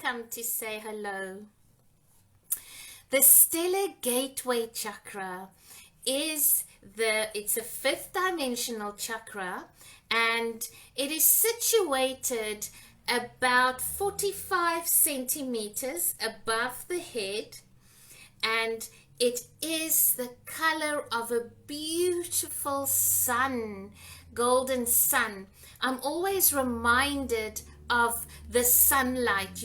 welcome to say hello. The Stellar Gateway Chakra is it's a fifth dimensional chakra, and it is situated about 45 centimeters above the head, and it is the color of a beautiful sun, golden sun. I'm always reminded of the sunlight,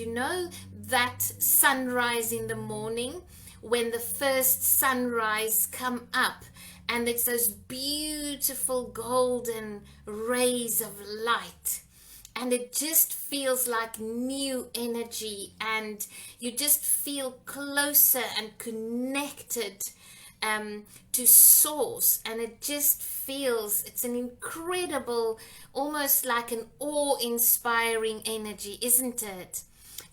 that sunrise in the morning when the first sunrise come up, and it's those beautiful golden rays of light, and it just feels like new energy, and you just feel closer and connected to source, and it just feels, it's an incredible, almost like an awe-inspiring energy, isn't it?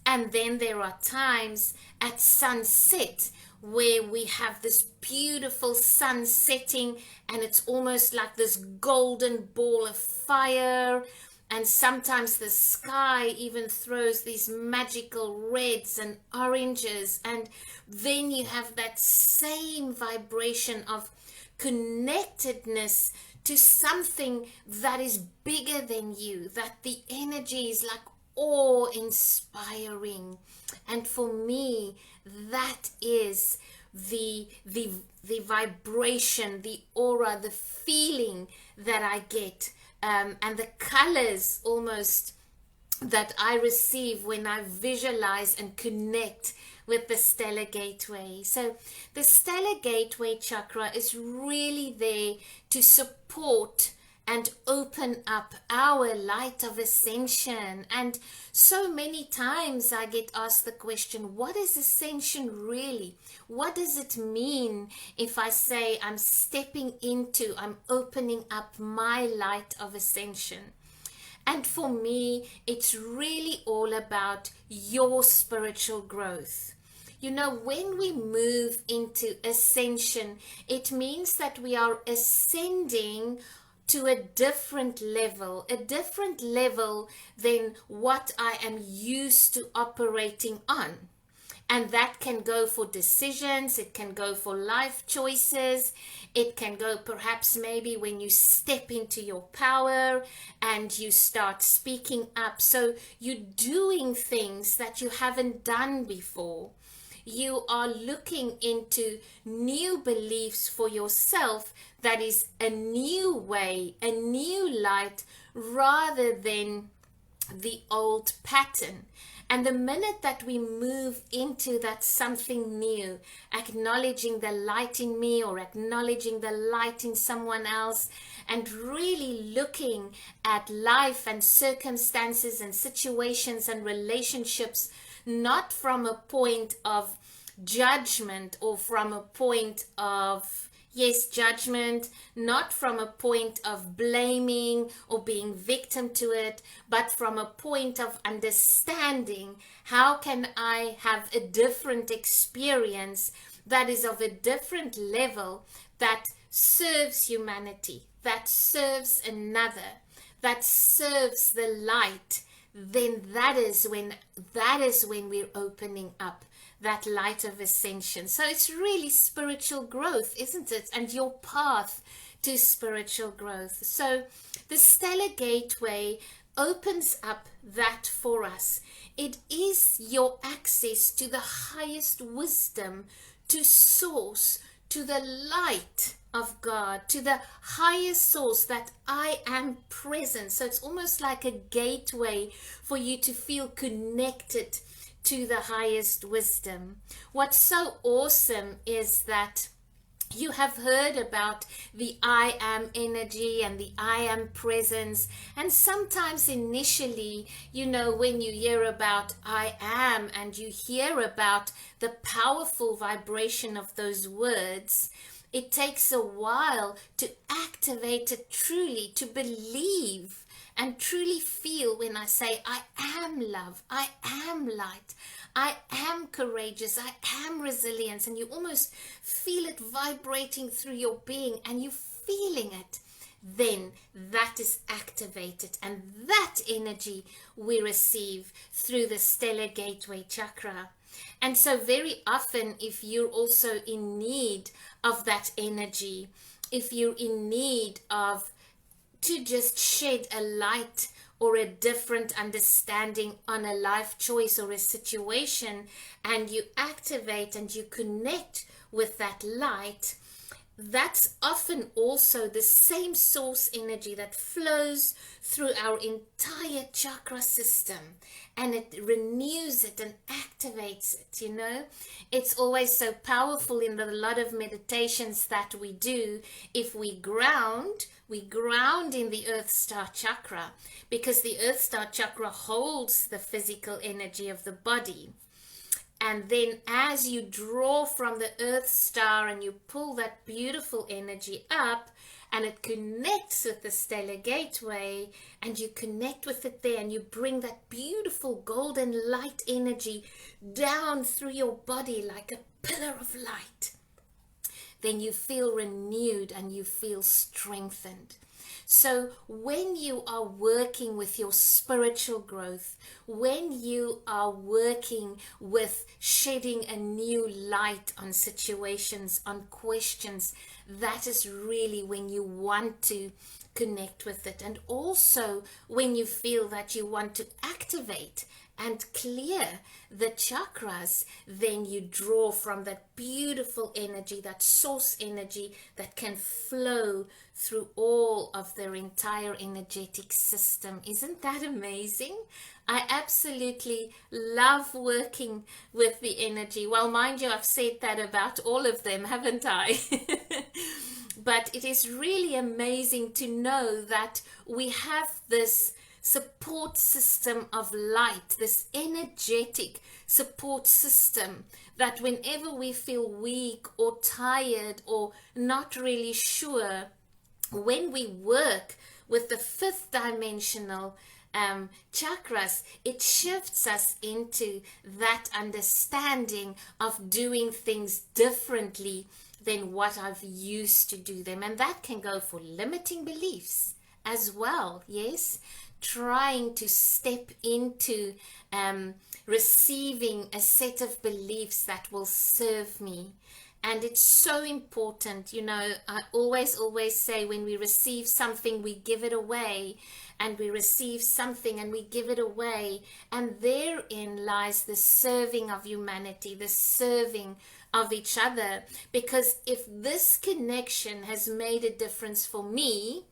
And then there are times at sunset where we have this beautiful sun setting, and it's almost like this golden ball of fire, and sometimes the sky even throws these magical reds and oranges, and then you have that same vibration of connectedness to something that is bigger than you, that the energy is like awe-inspiring. And for me, that is the vibration, the aura, the feeling that I get, and the colors almost that I receive when I visualize and connect with the Stellar Gateway. So the Stellar Gateway Chakra is really there to support and open up our light of ascension. And so many times I get asked the question, what is ascension really? What does it mean if I say I'm opening up my light of ascension? And for me, it's really all about your spiritual growth. When we move into ascension, it means that we are ascending to a different level than what I am used to operating on. And that can go for decisions, it can go for life choices, it can go perhaps maybe when you step into your power and you start speaking up. So you're doing things that you haven't done before. You are looking into new beliefs for yourself, that is a new way, a new light, rather than the old pattern. And the minute that we move into that something new, acknowledging the light in me or acknowledging the light in someone else, and really looking at life and circumstances and situations and relationships, not from a point of judgment or from a point of judgment, not from a point of blaming or being victim to it, but from a point of understanding, how can I have a different experience that is of a different level, that serves humanity, that serves another, that serves the light? Then that is when we're opening up that light of ascension. So it's really spiritual growth, isn't it? And your path to spiritual growth. So the Stellar Gateway opens up that for us. It is your access to the highest wisdom, to source, to the light of God, to the highest source, that I am present. So it's almost like a gateway for you to feel connected to the highest wisdom. What's so awesome is that you have heard about the I am energy and the I am presence, and sometimes initially, when you hear about I am and you hear about the powerful vibration of those words, it takes a while to activate it truly, to believe and truly feel when I say I am love, I am light, I am courageous, I am resilience, and you almost feel it vibrating through your being, and you're feeling it. then that is activated, and that energy we receive through the Stellar Gateway Chakra. And so very often, if you're also in need of that energy, if you're in need of to just shed a light or a different understanding on a life choice or a situation, and you activate and you connect with that light, that's often also the same source energy that flows through our entire chakra system, and it renews it and activates it. It's always so powerful in a lot of meditations that we do. If we ground in the Earth Star Chakra, because the Earth Star Chakra holds the physical energy of the body. And then as you draw from the Earth Star and you pull that beautiful energy up, and it connects with the Stellar Gateway, and you connect with it there, and you bring that beautiful golden light energy down through your body like a pillar of light, then you feel renewed and you feel strengthened. So when you are working with your spiritual growth, when you are working with shedding a new light on situations, on questions, that is really when you want to connect with it. And also when you feel that you want to activate and clear the chakras, then you draw from that beautiful energy, that source energy that can flow through all of their entire energetic system. Isn't that amazing? I absolutely love working with the energy. Well, mind you, I've said that about all of them, haven't I? But it is really amazing to know that we have this support system of light, this energetic support system, that whenever we feel weak or tired or not really sure, when we work with the fifth dimensional chakras, it shifts us into that understanding of doing things differently than what I've used to do them. And that can go for limiting beliefs as well, yes? Trying to step into receiving a set of beliefs that will serve me. And it's so important, I always say, when we receive something, we give it away, and we receive something and we give it away. And therein lies the serving of humanity, the serving of each other. Because if this connection has made a difference for me,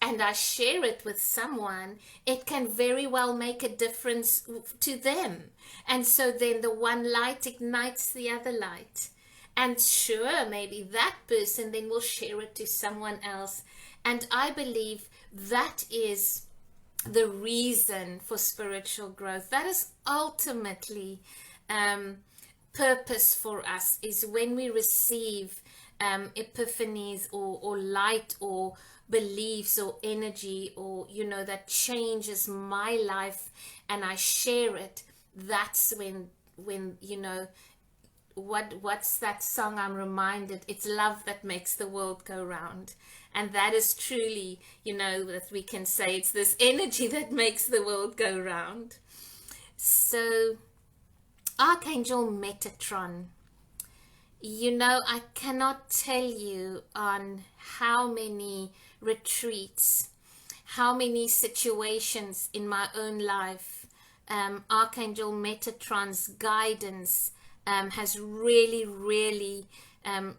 and I share it with someone, it can very well make a difference to them. And so then the one light ignites the other light. And sure, maybe that person then will share it to someone else. And I believe that is the reason for spiritual growth. That is ultimately purpose for us, is when we receive epiphanies or light or beliefs or energy, or that changes my life, and I share it. That's when what's that song I'm reminded? It's love that makes the world go round. And that is truly, that we can say it's this energy that makes the world go round. So Archangel Metatron, I cannot tell you on how many retreats, how many situations in my own life, Archangel Metatron's guidance has really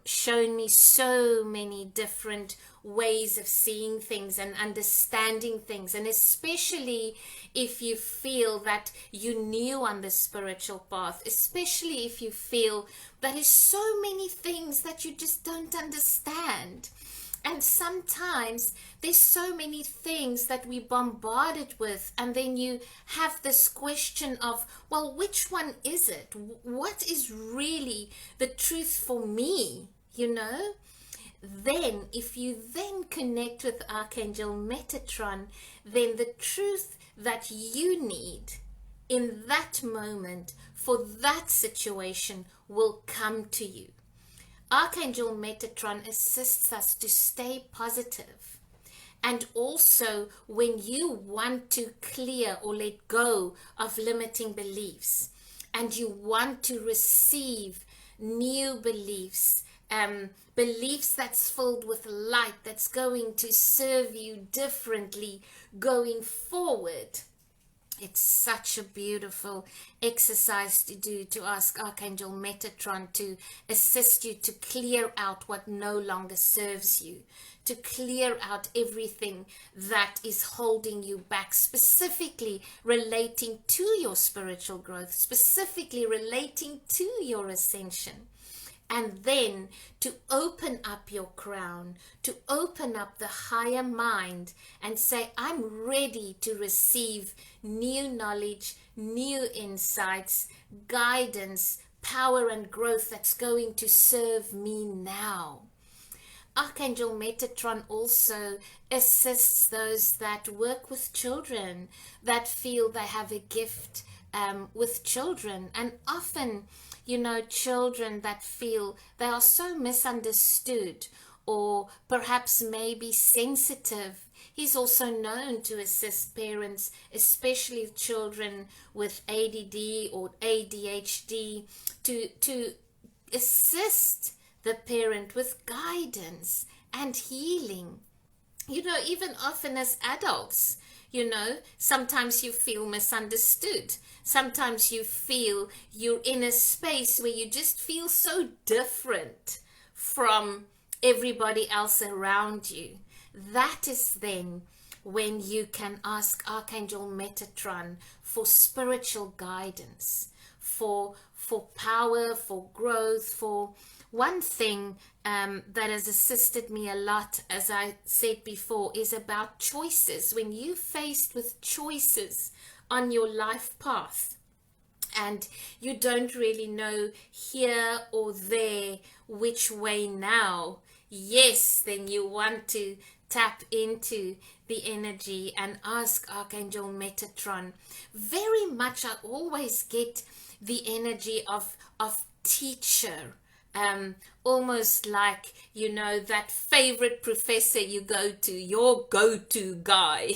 shown me so many different ways of seeing things and understanding things. And especially if you feel that you're new on the spiritual path, especially if you feel that there's so many things that you just don't understand. And sometimes there's so many things that we bombarded with, and then you have this question of, well, which one is it? What is really the truth for me, Then, if you then connect with Archangel Metatron, then the truth that you need in that moment for that situation will come to you. Archangel Metatron assists us to stay positive And also when you want to clear or let go of limiting beliefs, and you want to receive new beliefs, beliefs that's filled with light, that's going to serve you differently going forward. It's such a beautiful exercise to do, to ask Archangel Metatron to assist you to clear out what no longer serves you, to clear out everything that is holding you back, specifically relating to your spiritual growth, specifically relating to your ascension. And then to open up your crown, to open up the higher mind and say, I'm ready to receive new knowledge, new insights, guidance, power and growth that's going to serve me now. Archangel Metatron also assists those that work with children, that feel they have a gift with children. And often, children that feel they are so misunderstood or perhaps maybe sensitive. He's also known to assist parents, especially children with ADD or ADHD, to assist the parent with guidance and healing. Even often as adults, sometimes you feel misunderstood. Sometimes you feel you're in a space where you just feel so different from everybody else around you. That is then when you can ask Archangel Metatron for spiritual guidance, for power, for growth, for one thing that has assisted me a lot, as I said before, is about choices. When you're faced with choices on your life path and you don't really know here or there which way now, yes, then you want to tap into the energy and ask Archangel Metatron. Very much I always get the energy of teacher. Almost like, that favorite professor you go to, your go-to guy,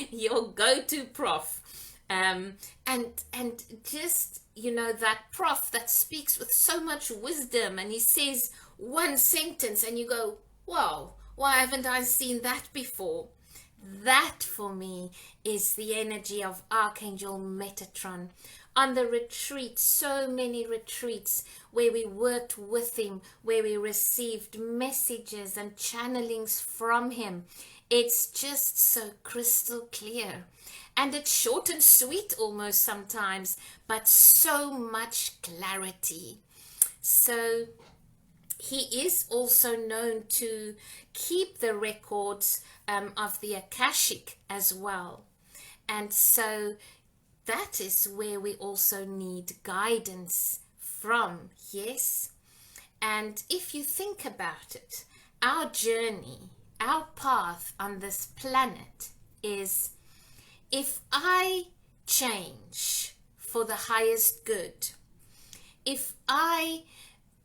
your go-to prof. And just, that prof that speaks with so much wisdom, and he says one sentence and you go, wow, why haven't I seen that before? That for me is the energy of Archangel Metatron. On the retreat, so many retreats where we worked with him, where we received messages and channelings from him. It's just so crystal clear. And it's short and sweet almost sometimes, but so much clarity. So he is also known to keep the records of the Akashic as well. And so that is where we also need guidance from, yes? And if you think about it, our journey, our path on this planet is, if I change for the highest good, if I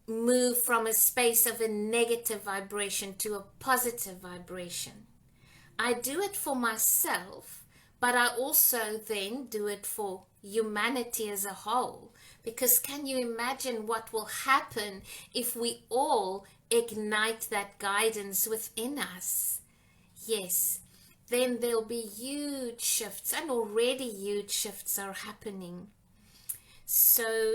move from a space of a negative vibration to a positive vibration, I do it for myself, but I also then do it for humanity as a whole. Because can you imagine what will happen if we all ignite that guidance within us? Yes, then there'll be huge shifts, and already huge shifts are happening. So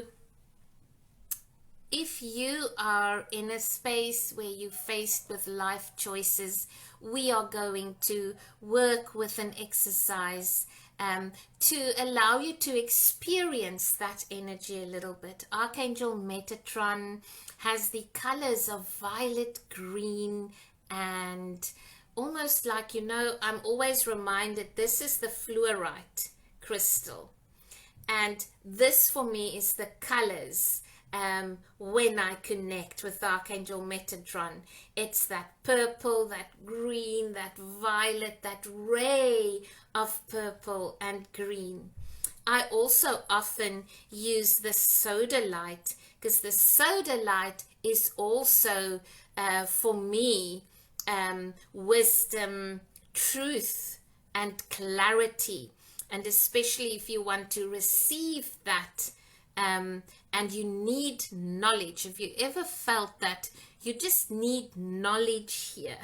if you are in a space where you're faced with life choices, we are going to work with an exercise to allow you to experience that energy a little bit. Archangel Metatron has the colors of violet, green, and almost like, I'm always reminded this is the fluorite crystal. And this for me is the colors when I connect with Archangel Metatron. It's that purple, that green, that violet, that ray of purple and green. I also often use the soda light, because the soda light is also for me wisdom, truth, and clarity. And especially if you want to receive that, and you need knowledge. Have you ever felt that you just need knowledge here?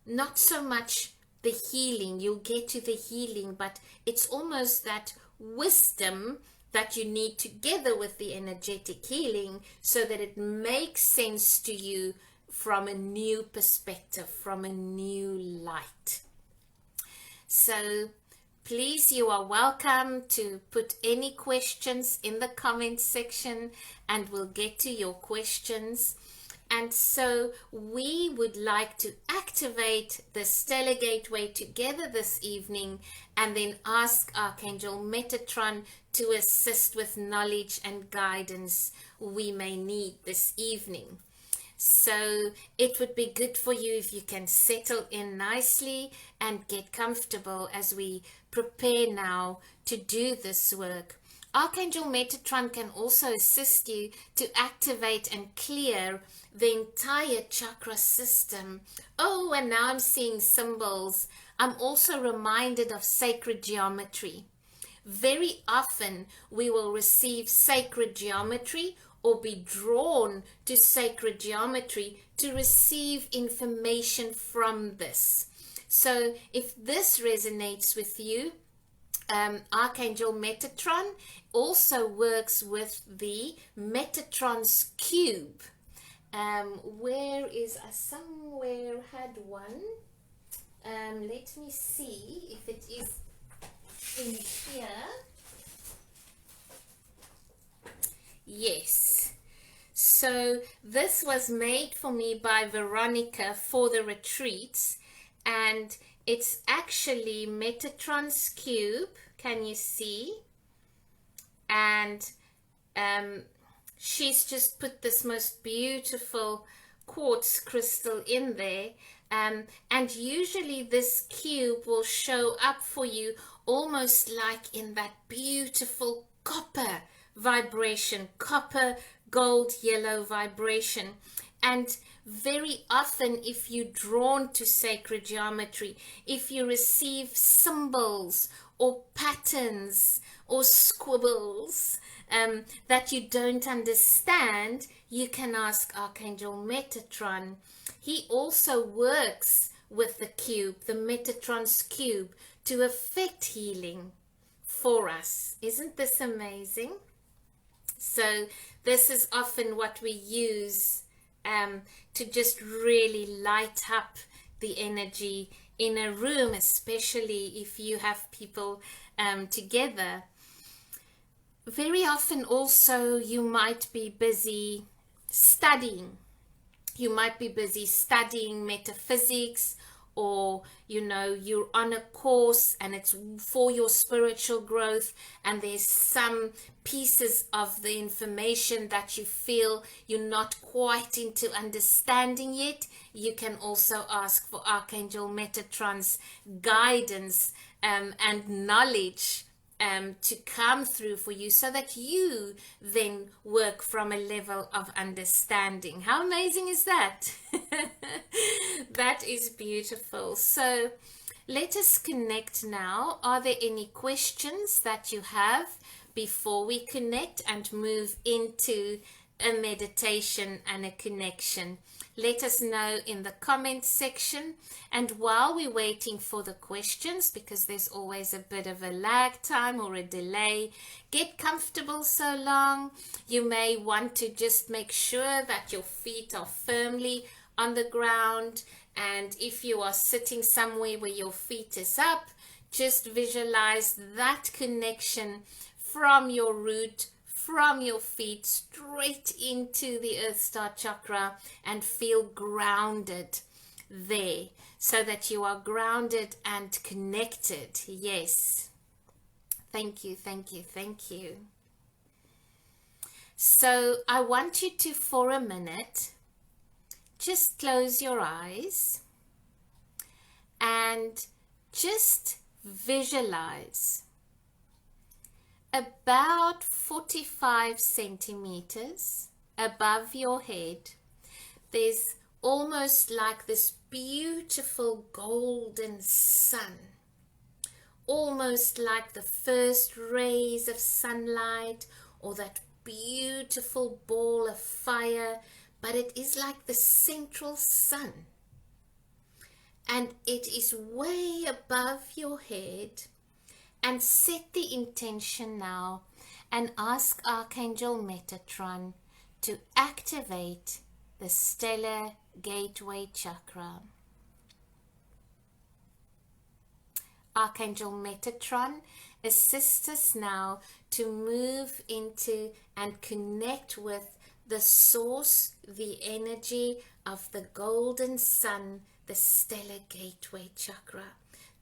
Not so much the healing, you'll get to the healing, but it's almost that wisdom that you need together with the energetic healing so that it makes sense to you from a new perspective, from a new light. So please, you are welcome to put any questions in the comment section and we'll get to your questions. And so we would like to activate the Stellar Gateway together this evening and then ask Archangel Metatron to assist with knowledge and guidance we may need this evening. So it would be good for you if you can settle in nicely and get comfortable as we prepare now to do this work. Archangel Metatron can also assist you to activate and clear the entire chakra system. Oh, and now I'm seeing symbols. I'm also reminded of sacred geometry. Very often we will receive sacred geometry or be drawn to sacred geometry to receive information from this. So if this resonates with you, Archangel Metatron also works with the Metatron's cube. Where is I somewhere had one. Let me see if it is in here. Yes. So this was made for me by Veronica for the retreats, and it's actually Metatron's cube. Can you see? And she's just put this most beautiful quartz crystal in there. And usually this cube will show up for you almost like in that beautiful copper vibration, copper, gold, yellow vibration. And very often, if you're drawn to sacred geometry, if you receive symbols or patterns or squibbles that you don't understand, you can ask Archangel Metatron. He also works with the cube, the Metatron's cube, to effect healing for us. Isn't this amazing? So this is often what we use to just really light up the energy in a room, especially if you have people together. Very often also you might be busy studying. You might be busy studying metaphysics, or you're on a course and it's for your spiritual growth, and there's some pieces of the information that you feel you're not quite into understanding yet. You can also ask for Archangel Metatron's guidance and knowledge to come through for you, so that you then work from a level of understanding. How amazing is that? That is beautiful. So let us connect now. Are there any questions that you have before we connect and move into a meditation and a connection? Let us know in the comments section. And while we're waiting for the questions, because there's always a bit of a lag time or a delay, get comfortable so long. You may want to just make sure that your feet are firmly on the ground. And if you are sitting somewhere where your feet is up, just visualize that connection from your root, from your feet straight into the Earth Star Chakra, and feel grounded there, so that you are grounded and connected. Yes. Thank you, thank you, thank you. So I want you to, for a minute, just close your eyes and just visualize about 45 centimeters above your head. There's almost like this beautiful golden sun, almost like the first rays of sunlight or that beautiful ball of fire, but it is like the central sun. And it is way above your head. And set the intention now and ask Archangel Metatron to activate the Stellar Gateway Chakra. Archangel Metatron, assist us now to move into and connect with the source, the energy of the golden sun, the Stellar Gateway Chakra.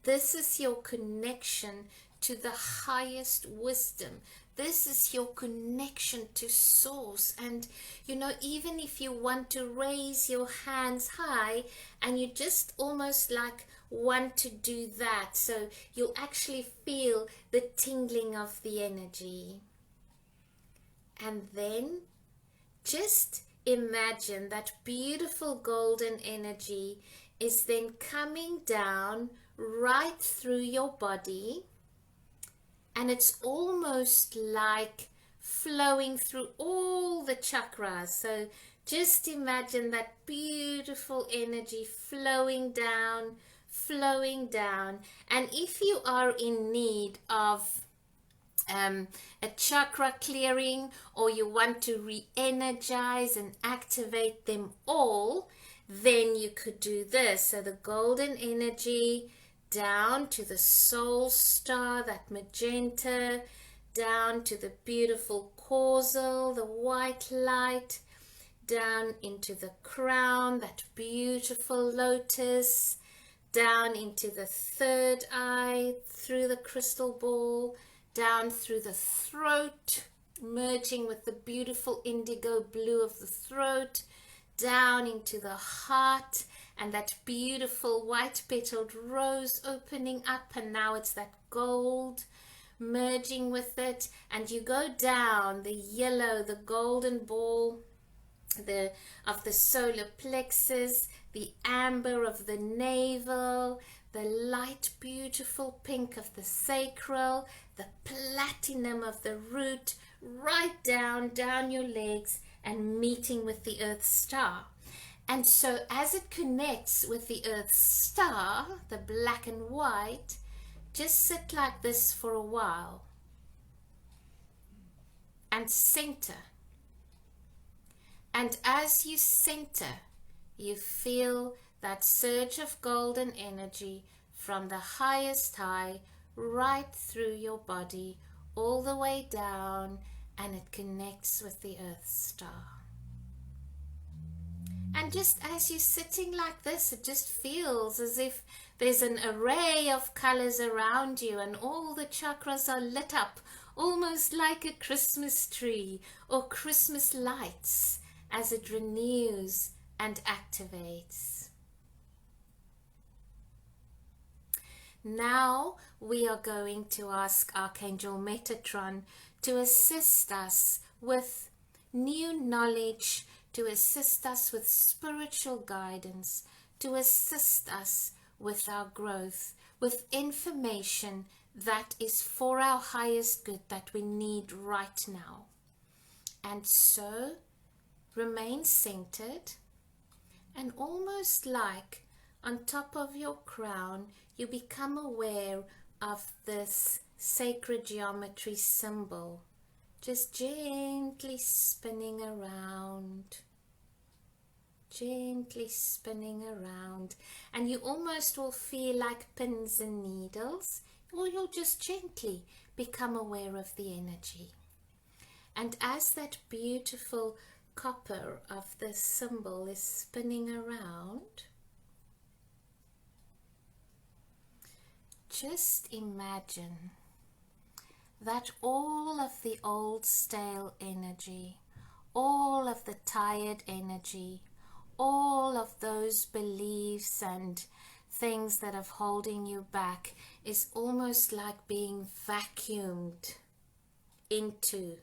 This is your connection to the highest wisdom. This is your connection to source. And you know, even if you want to raise your hands high and you just almost like want to do that, so you'll actually feel the tingling of the energy. And then just imagine that beautiful golden energy is then coming down right through your body, and it's almost like flowing through all the chakras. So just imagine that beautiful energy flowing down. And if you are in need of a chakra clearing, or you want to re-energize and activate them all, then you could do this. So the golden energy down to the soul star, that magenta, down to the beautiful causal, the white light, down into the crown, that beautiful lotus, down into the third eye, through the crystal ball, down through the throat, merging with the beautiful indigo blue of the throat, down into the heart, and that beautiful white petaled rose opening up, and now it's that gold merging with it, and you go down the yellow, the golden ball of the solar plexus, the amber of the navel, the light beautiful pink of the sacral, the platinum of the root, right down your legs and meeting with the earth star. And so as it connects with the earth star, the black and white, just sit like this for a while and center. And as you center, you feel that surge of golden energy from the highest high right through your body, all the way down, and it connects with the earth star. And just as you're sitting like this, it just feels as if there's an array of colors around you, and all the chakras are lit up, almost like a Christmas tree or Christmas lights, as it renews and activates. Now we are going to ask Archangel Metatron to assist us with new knowledge, to assist us with spiritual guidance, to assist us with our growth, with information that is for our highest good that we need right now. And so remain centered, and almost like on top of your crown, you become aware of this sacred geometry symbol, just gently spinning around, and you almost will feel like pins and needles, or you'll just gently become aware of the energy. And as that beautiful copper of the symbol is spinning around, just imagine that all of the old stale energy, all of the tired energy, all of those beliefs and things that are holding you back is almost like being vacuumed into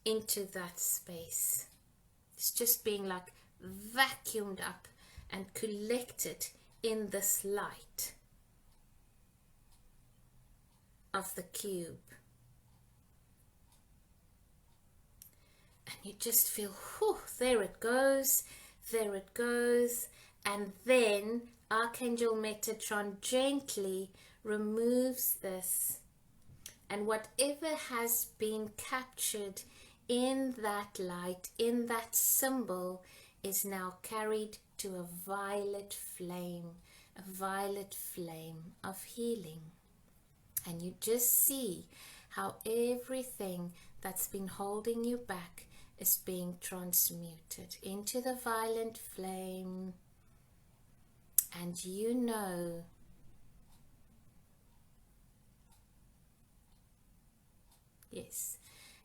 that space. It's just being like vacuumed up and collected in this light of the cube. And you just feel, whew, there it goes, there it goes. And then Archangel Metatron gently removes this. And whatever has been captured in that light, in that symbol, is now carried to a violet flame of healing. And you just see how everything that's been holding you back is being transmuted into the violet flame. And you know yes,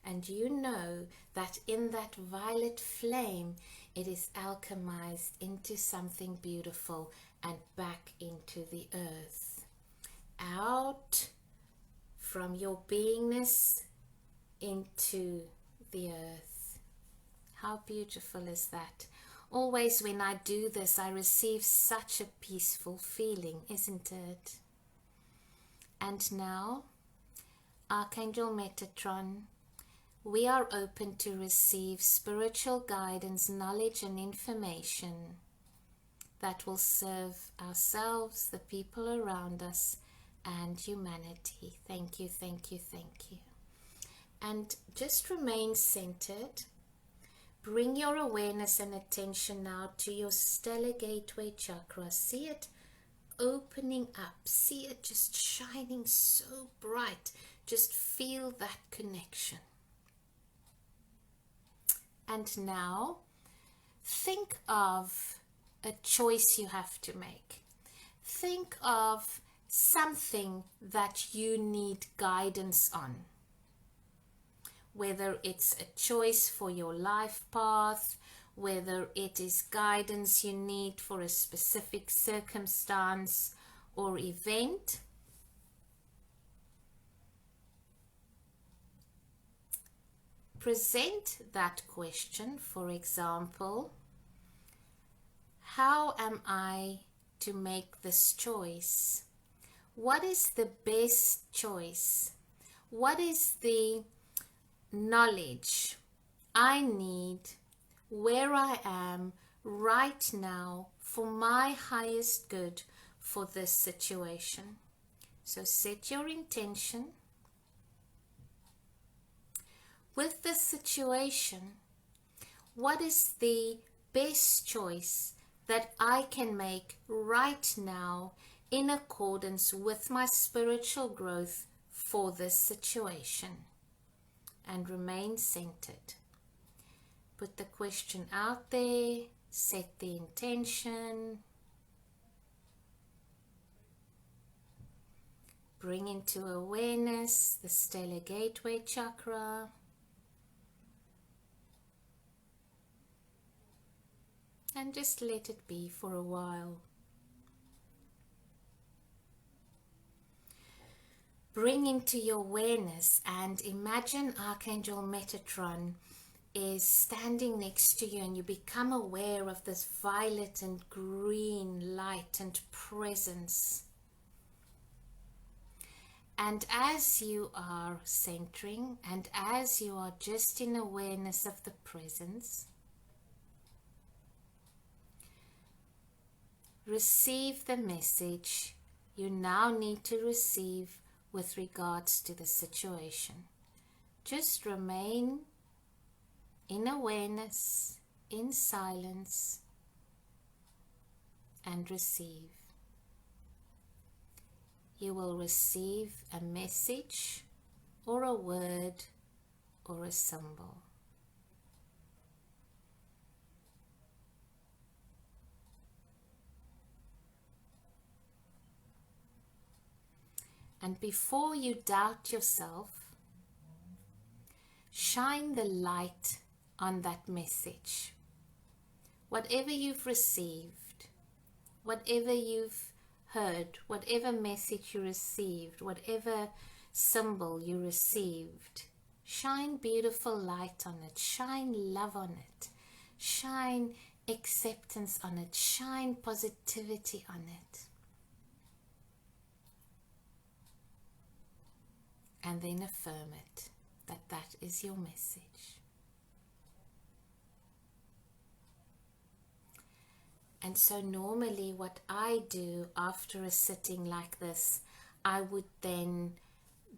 and you know that in that violet flame it is alchemized into something beautiful and back into the earth, out from your beingness into the earth. How beautiful is that? Always when I do this, I receive such a peaceful feeling, isn't it? And now, Archangel Metatron, we are open to receive spiritual guidance, knowledge and information that will serve ourselves, the people around us, and humanity. Thank you, thank you, thank you. And just remain centered. Bring your awareness and attention now to your Stellar Gateway Chakra. See it opening up. See it just shining so bright. Just feel that connection. And now, think of a choice you have to make. Think of something that you need guidance on. Whether it's a choice for your life path, whether it is guidance you need for a specific circumstance or event. Present that question. For example, how am I to make this choice? What is the best choice? What is the knowledge I need where I am right now for my highest good for this situation? So set your intention. With this situation, what is the best choice that I can make right now in accordance with my spiritual growth for this situation? And remain centered. Put the question out there, set the intention, bring into awareness the Stellar Gateway Chakra. And just let it be for a while. Bring into your awareness and imagine Archangel Metatron is standing next to you, and you become aware of this violet and green light and presence. And as you are centering and as you are just in awareness of the presence, receive the message you now need to receive with regards to the situation. Just remain in awareness, in silence, and receive. You will receive a message or a word or a symbol. And before you doubt yourself, shine the light on that message. Whatever you've received, whatever you've heard, whatever message you received, whatever symbol you received, shine beautiful light on it, shine love on it, shine acceptance on it, shine positivity on it. And then affirm it, that that is your message. And so normally what I do after a sitting like this, I would then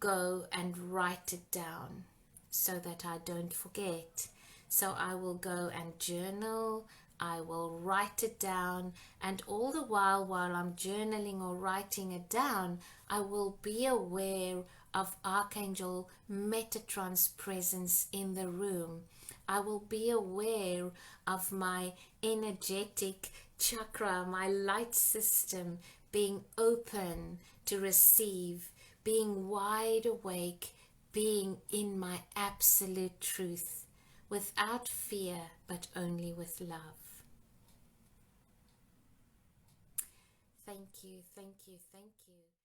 go and write it down so that I don't forget. So I will go and journal, I will write it down, and all the while I'm journaling or writing it down, I will be aware of Archangel Metatron's presence in the room. I will be aware of my energetic chakra, my light system being open to receive, being wide awake, being in my absolute truth, without fear, but only with love. Thank you, thank you, thank you.